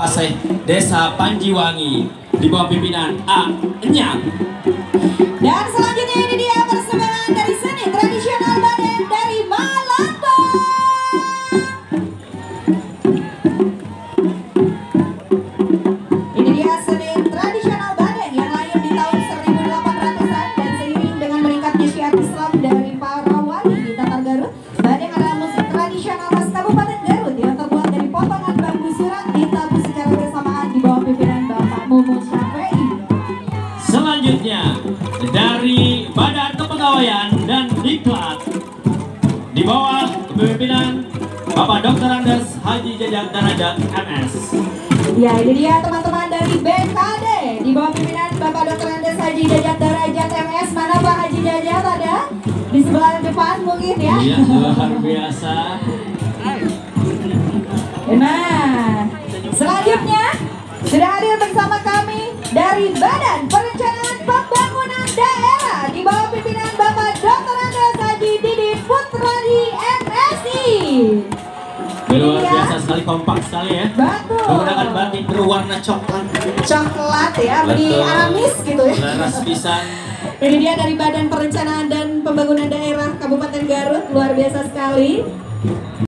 Paseh Desa Panjiwangi di bawah pimpinan A. Enyang. Dan selanjutnya ini dia persembahan dari seni tradisional Baden dari Malambang. Ini dia seni tradisional Baden yang lahir di tahun 1800-an dan seiring dengan meningkatnya syiar Islam dari para wali di Tatar Garut, Baden adalah musik tradisional khas Kabupaten Garut yang terbuat dari potongan bambu surat ditabuh secara bersamaan di bawah pimpinan Bapak Mumun Syafi'i. Selanjutnya dari Badan Kepegawaian dan Diklat di bawah kepemimpinan Bapak Dr. Andes Haji Jajat Darajat MS. Ya, ini dia teman-teman dari BKD di bawah pimpinan Bapak Dr. Andes Haji Jajat Darajat MS. Mana Pak Haji Jajat ada? Di sebelah depan mungkin ya. Iya, luar biasa. Nah, selanjutnya sudah hadir bersama kami dari Badan Perencanaan Pembangunan Daerah di bawah pimpinan Bapak Dr. Andes Haji Didi Putradi MSI. Luar biasa sekali, kompak sekali ya. Betul. Menggunakan batik berwarna coklat. Coklat ya, beli Betul. aramis gitu ya. Laras pisang. Ini dia dari Badan Perencanaan dan Pembangunan Daerah Kabupaten Garut, luar biasa sekali.